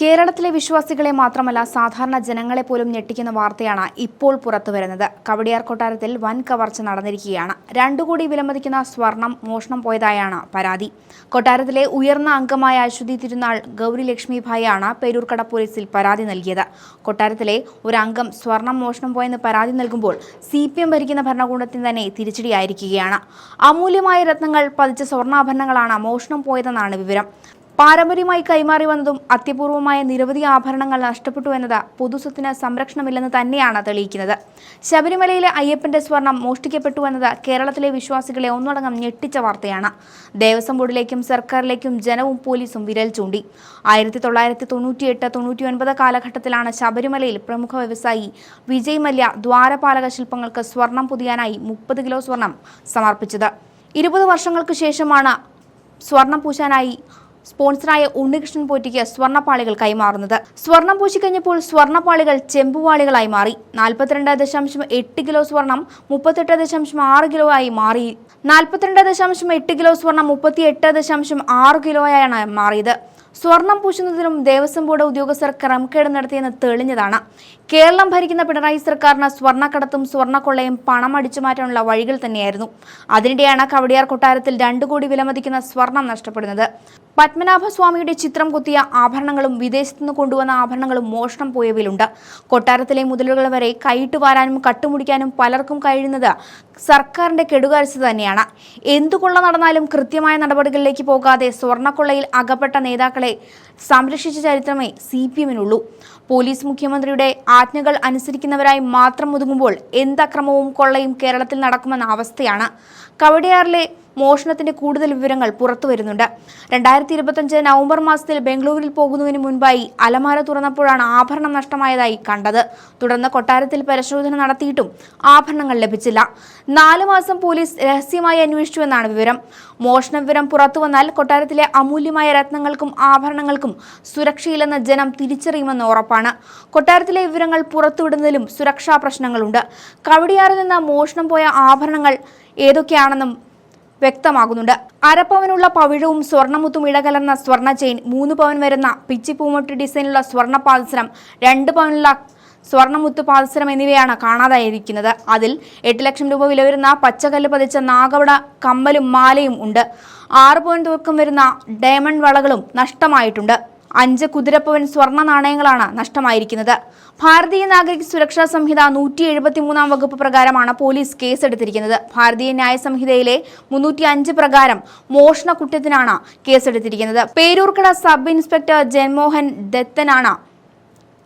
കേരളത്തിലെ വിശ്വാസികളെ മാത്രമല്ല സാധാരണ ജനങ്ങളെ പോലും ഞെട്ടിക്കുന്ന വാർത്തയാണ് ഇപ്പോൾ പുറത്തുവരുന്നത്. കവടിയാർ കൊട്ടാരത്തിൽ വൻ കവർച്ച നടന്നിരിക്കുകയാണ്. 2 കോടി വിലമതിക്കുന്ന സ്വർണം മോഷണം പോയതായാണ് പരാതി. കൊട്ടാരത്തിലെ ഉയർന്ന അംഗമായ അശ്വതി തിരുനാൾ ഗൗരി ലക്ഷ്മിഭായിയാണ് പേരൂർക്കട പോലീസിൽ പരാതി നൽകിയത്. കൊട്ടാരത്തിലെ ഒരു അംഗം സ്വർണം മോഷണം പോയെന്ന് പരാതി നൽകുമ്പോൾ CPM ഭരിക്കുന്ന ഭരണകൂടത്തിന് തന്നെ തിരിച്ചടിയായിരിക്കുകയാണ്. അമൂല്യമായ രത്നങ്ങൾ പതിച്ച സ്വർണ്ണാഭരണങ്ങളാണ് മോഷണം പോയതെന്നാണ് വിവരം. പാരമ്പര്യമായി കൈമാറി വന്നതും അത്യപൂർവമായ നിരവധി ആഭരണങ്ങൾ നഷ്ടപ്പെട്ടു എന്നത് പൊതുസ്വത്തിന് സംരക്ഷണമില്ലെന്ന് തന്നെയാണ് തെളിയിക്കുന്നത്. ശബരിമലയിലെ അയ്യപ്പന്റെ സ്വർണം മോഷ്ടിക്കപ്പെട്ടു എന്നത് കേരളത്തിലെ വിശ്വാസികളെ ഒന്നടങ്കം ഞെട്ടിച്ച വാർത്തയാണ്. ദേവസ്വം ബോർഡിലേക്കും സർക്കാരിലേക്കും ജനവും പോലീസും വിരൽ ചൂണ്ടി. 1998-99 കാലഘട്ടത്തിലാണ് ശബരിമലയിൽ പ്രമുഖ വ്യവസായി വിജയ് മല്യ ദ്വാരപാലക ശില്പങ്ങൾക്ക് സ്വർണം പൊതിയാനായി 30 കിലോ സ്വർണം സമർപ്പിച്ചത്. 20 വർഷങ്ങൾക്ക് ശേഷമാണ് സ്വർണം പൂശാനായി സ്പോൺസറായ ഉണ്ണികൃഷ്ണൻ പോറ്റിക്ക് സ്വർണ്ണപ്പാളികൾ കൈമാറുന്നത്. സ്വർണം പൂശിക്കഴിഞ്ഞപ്പോൾ സ്വർണ്ണപ്പാളികൾ ചെമ്പുവാളികളായി മാറി. 42.8 കിലോ സ്വർണം 38.6 കിലോ ആയി മാറി. 42.8 കിലോ സ്വർണം 38.6 കിലോയാണ് മാറിയത്. സ്വർണം പൂശുന്നതിനും ദേവസ്വം ബോർഡ് ഉദ്യോഗസ്ഥർ ക്രമക്കേട് നടത്തിയെന്ന് തെളിഞ്ഞതാണ്. കേരളം ഭരിക്കുന്ന പിണറായി സർക്കാരിന് സ്വർണ്ണക്കടത്തും സ്വർണ്ണക്കൊള്ളയും പണം അടിച്ചു മാറ്റാനുള്ള വഴികൾ തന്നെയായിരുന്നു. അതിനിടെയാണ് കവടിയാർ കൊട്ടാരത്തിൽ 2 കോടി വിലമതിക്കുന്ന സ്വർണം നഷ്ടപ്പെടുന്നത്. പത്മനാഭസ്വാമിയുടെ ചിത്രം കുത്തിയ ആഭരണങ്ങളും വിദേശത്തുനിന്ന് കൊണ്ടുവന്ന ആഭരണങ്ങളും മോഷണം പോയവയിലുണ്ട്. കൊട്ടാരത്തിലെ മുതലുകൾ വരെ കൈയിട്ട് വാരാനും കട്ടുമുടിക്കാനും പലർക്കും കഴിയുന്നത് സർക്കാരിന്റെ കെടുകാര്യസ്ഥത തന്നെയാണ്. എന്തുകൊള്ള നടന്നാലും കൃത്യമായ നടപടികളിലേക്ക് പോകാതെ സ്വർണ്ണക്കൊള്ളയിൽ അകപ്പെട്ട നേതാക്കളെ സംരക്ഷിച്ച ചരിത്രമേ CPMനുള്ളൂ. പോലീസ് മുഖ്യമന്ത്രിയുടെ ആജ്ഞകൾ അനുസരിക്കുന്നവരായി മാത്രം ഒതുങ്ങുമ്പോൾ എന്തക്രമവും കൊള്ളയും കേരളത്തിൽ നടക്കുമെന്ന അവസ്ഥയാണ്. കവടിയാറിലെ മോഷണത്തിന്റെ കൂടുതൽ വിവരങ്ങൾ പുറത്തു വരുന്നുണ്ട്. 2025 നവംബർ മാസത്തിൽ ബംഗളൂരിൽ പോകുന്നതിന് മുൻപായി അലമാര തുറന്നപ്പോഴാണ് ആഭരണം നഷ്ടമായതായി കണ്ടത്. തുടർന്ന് കൊട്ടാരത്തിൽ പരിശോധന നടത്തിയിട്ടും ആഭരണങ്ങൾ ലഭിച്ചില്ല. 4 മാസം പോലീസ് രഹസ്യമായി അന്വേഷിച്ചുവെന്നാണ് വിവരം. മോഷണ വിവരം പുറത്തുവന്നാൽ കൊട്ടാരത്തിലെ അമൂല്യമായ രത്നങ്ങൾക്കും ആഭരണങ്ങൾക്കും സുരക്ഷയില്ലെന്ന് ജനം തിരിച്ചറിയുമെന്ന് ഉറപ്പാണ്. കൊട്ടാരത്തിലെ വിവരങ്ങൾ പുറത്തുവിടുന്നതിലും സുരക്ഷാ പ്രശ്നങ്ങളുണ്ട്. കവടിയാറിൽ നിന്ന് മോഷണം പോയ ആഭരണങ്ങൾ ഏതൊക്കെയാണെന്നും വ്യക്തമാകുന്നുണ്ട്. അരപ്പവനുള്ള പവിഴവും സ്വർണ്ണമുത്തും ഇടകലർന്ന സ്വർണ്ണ ചെയിൻ, 3 പവൻ വരുന്ന പിച്ചിപ്പൂമൊട്ട് ഡിസൈനുള്ള സ്വർണ്ണ പാദസരം, 2 പവനുള്ള സ്വർണ്ണമുത്ത് പാദസരം എന്നിവയാണ് കാണാതായിരിക്കുന്നത്. അതിൽ 8 ലക്ഷം രൂപ വില വരുന്ന പച്ചക്കല്ല് പതിച്ച നാഗവട കമ്മലും മാലയും ഉണ്ട്. 6 പവൻ തൂക്കം വരുന്ന ഡയമണ്ട് വളകളും നഷ്ടമായിട്ടുണ്ട്. 5 കുതിരപ്പവൻ സ്വർണ്ണ നാണയങ്ങളാണ് നഷ്ടമായിരിക്കുന്നത്. ഭാരതീയ നാഗരിക സുരക്ഷാ സംഹിത 173 വകുപ്പ് പ്രകാരമാണ് പോലീസ് കേസെടുത്തിരിക്കുന്നത്. ഭാരതീയ ന്യായ സംഹിതയിലെ 305 പ്രകാരം മോഷണ കുറ്റത്തിനാണ് കേസെടുത്തിരിക്കുന്നത്. പേരൂർക്കട സബ് ഇൻസ്പെക്ടർ ജൻമോഹൻ ദത്തനാണ്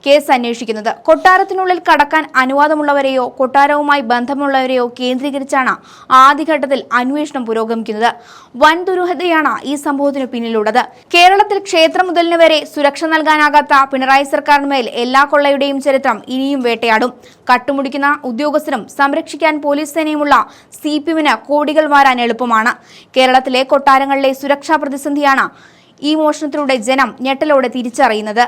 കേസ് അന്വേഷിക്കുന്നത്. കൊട്ടാരത്തിനുള്ളിൽ കടക്കാൻ അനുവാദമുള്ളവരെയോ കൊട്ടാരവുമായി ബന്ധമുള്ളവരെയോ കേന്ദ്രീകരിച്ചാണ് ആദ്യഘട്ടത്തിൽ അന്വേഷണം പുരോഗമിക്കുന്നത്. വൻ ദുരൂഹതയാണ് ഈ സംഭവത്തിന് പിന്നിലുള്ളത്. കേരളത്തിൽ ക്ഷേത്ര മുതലിന് വരെ സുരക്ഷ നൽകാനാകാത്ത പിണറായി സർക്കാരിന്മേൽ എല്ലാ കൊള്ളയുടെയും ചരിത്രം ഇനിയും വേട്ടയാടും. കട്ടുമുടിക്കുന്ന ഉദ്യോഗസ്ഥരും സംരക്ഷിക്കാൻ പോലീസ് സേനയുമുള്ള CPMന് കോടികൾ വാരാൻ എളുപ്പമാണ്. കേരളത്തിലെ കൊട്ടാരങ്ങളിലെ സുരക്ഷാ പ്രതിസന്ധിയാണ് ഈ മോഷണത്തിലൂടെ ജനം ഞെട്ടലോടെ തിരിച്ചറിയുന്നത്.